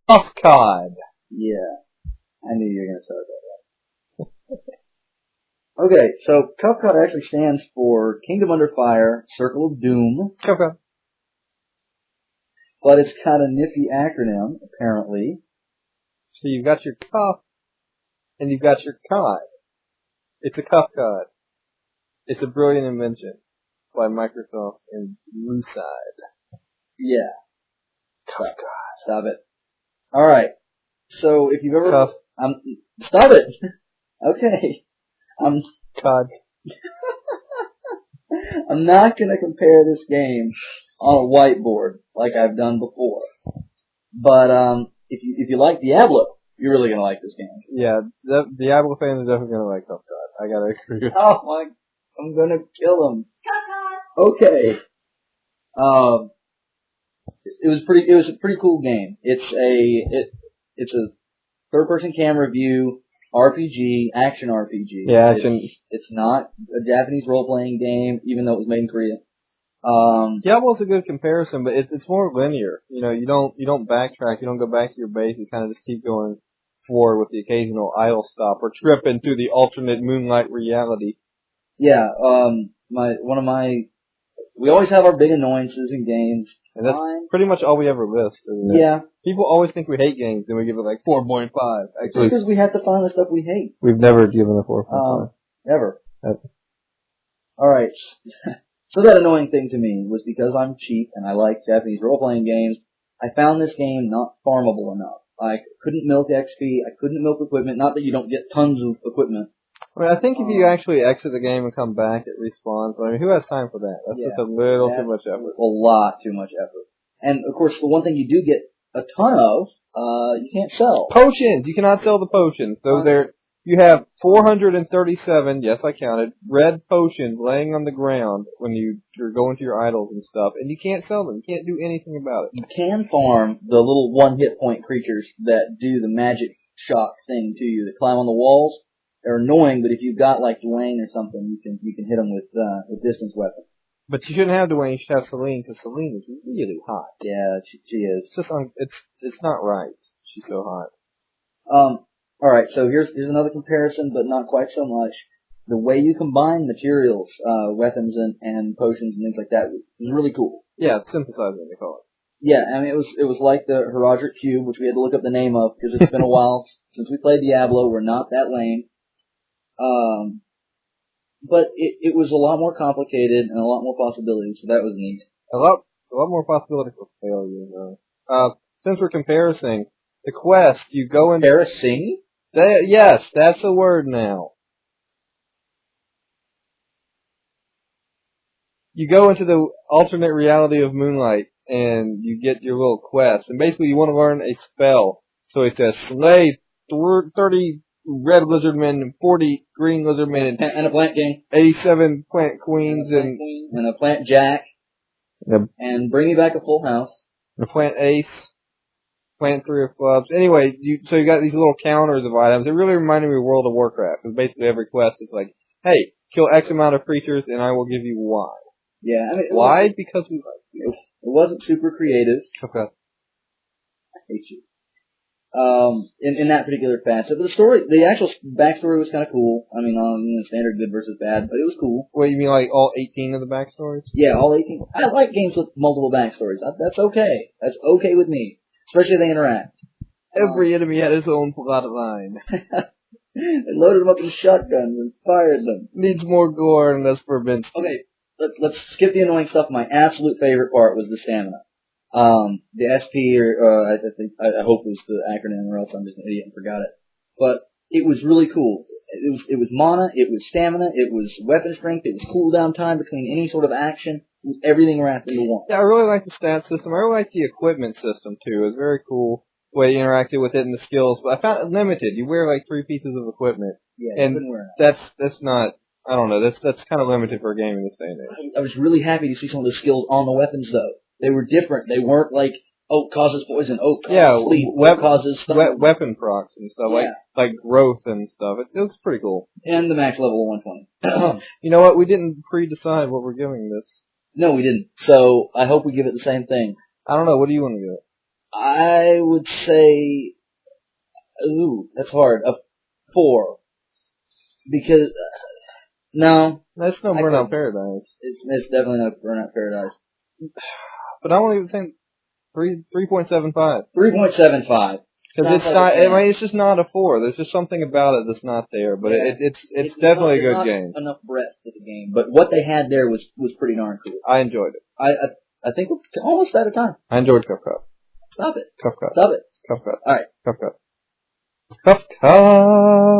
Tough Cod. Yeah, I knew you were going to start that. Okay, so Tough Cod actually stands for Kingdom Under Fire, Circle of Doom. Okay. But it's got a nifty acronym, apparently. So you've got your cuff, and you've got your cod. It's a cuff cod. It's a brilliant invention by Microsoft and Lucide. Yeah. Cuff cod. Stop it. Alright. So if you've ever... Cuff. Stop it! Okay. Cod. I'm not going to compare this game on a whiteboard like I've done before. But if you like Diablo, you're really going to like this game. Yeah, Diablo fans are definitely going to like Tough Cod. I gotta agree with Oh my... I'm going to kill him. Okay. It was a pretty cool game. It's a third-person camera view RPG, action RPG. Yeah, it's not a Japanese role-playing game, even though it was made in Korea. Diablo's a good comparison, but it's more linear. You know, you don't backtrack, you don't go back to your base, you kind of just keep going forward with the occasional idle stop or trip into the alternate moonlight reality. Yeah, we always have our big annoyances in games. And that's pretty much all we ever list, isn't it? Yeah. People always think we hate games, and we give it like 4.5. Actually, because we have to find the stuff we hate. We've never given a 4.5. Ever. Alright. So that annoying thing to me was because I'm cheap and I like Japanese role-playing games, I found this game not farmable enough. I couldn't milk XP, I couldn't milk equipment, not that you don't get tons of equipment. I mean, I think if you actually exit the game and come back, it respawns. I mean, who has time for that? That's just a little too much effort. A lot too much effort. And, of course, the one thing you do get a ton of, you can't sell. Potions! You cannot sell the potions. You have 437, yes, I counted, red potions laying on the ground when you're going to your idols and stuff, and you can't sell them. You can't do anything about it. You can farm the little one-hit point creatures that do the magic shock thing to you, that climb on the walls. They're annoying, but if you've got like Dwayne or something, you can hit them with distance weapons. But you shouldn't have Dwayne. You should have Celine, because Celine is really hot. Yeah, she is. It's not right. She's so hot. All right. So here's another comparison, but not quite so much. The way you combine materials, weapons and potions and things like that was really cool. Yeah, synthesizing they call it. Yeah, I mean it was like the Herodic Cube, which we had to look up the name of because it's been a while since we played Diablo. We're not that lame. But it was a lot more complicated and a lot more possibilities, so that was neat. A lot more possibility for failure, though. Since we're comparing, the quest, you go in... Comparison? Yes, that's a word now. You go into the alternate reality of Moonlight, and you get your little quest, and basically you want to learn a spell. So it says, slay 30 red lizard men and 40 green lizard men and a plant king, 87 plant queens and a plant jack, yep. And bring me back a full house, and a plant ace, plant 3 of clubs. Anyway, so you got these little counters of items. It really reminded me of World of Warcraft, because basically every quest is like, hey, kill X amount of creatures and I will give you Y. Yeah, I mean, why? Because we like you. It wasn't super creative. Okay. I hate you. In that particular facet. But the actual backstory was kind of cool. I mean, standard good versus bad, but it was cool. Wait, you mean like all 18 of the backstories? Yeah, all 18. I like games with multiple backstories. That's okay. That's okay with me. Especially if they interact. Every enemy had his own plot line. They loaded them up with shotguns and fired them. Needs more gore and less prevention. Okay, let's skip the annoying stuff. My absolute favorite part was the stamina. The SP, I hope was the acronym, or else I'm just an idiot and forgot it. But it was really cool. It was mana, it was stamina, it was weapon strength, it was cooldown time between any sort of action. It was everything wrapped into one. Yeah, I really like the stat system. I really like the equipment system too. It was very cool the way you interacted with it and the skills. But I found it limited. You wear like 3 pieces of equipment. Yeah, and that's not. I don't know. That's kind of limited for a game in this day and age. I was really happy to see some of the skills on the weapons though. They were different. They weren't like Oak causes poison. Oak Yeah, causes weapon procs and stuff, like growth and stuff. It looks pretty cool. And the max level of 120. You know what? We didn't pre-decide what we're giving this. No, we didn't. So I hope we give it the same thing. I don't know. What do you want to give it? I would say, that's hard. A 4. Because, no. That's no Burnout Paradise. It's definitely not Burnout Paradise. But I don't even think 3.75. 3.75. Because it's not. I mean, it's just not a 4. There's just something about it that's not there. But it's definitely a good game. Enough breadth to the game, but what they had there was pretty darn cool. I enjoyed it. I think we're almost out of time. I enjoyed Cuff Cup. Stop it. Cuff Cup. Stop it. Cuff Cup. All right. Cuff Cup. Cuff Cup.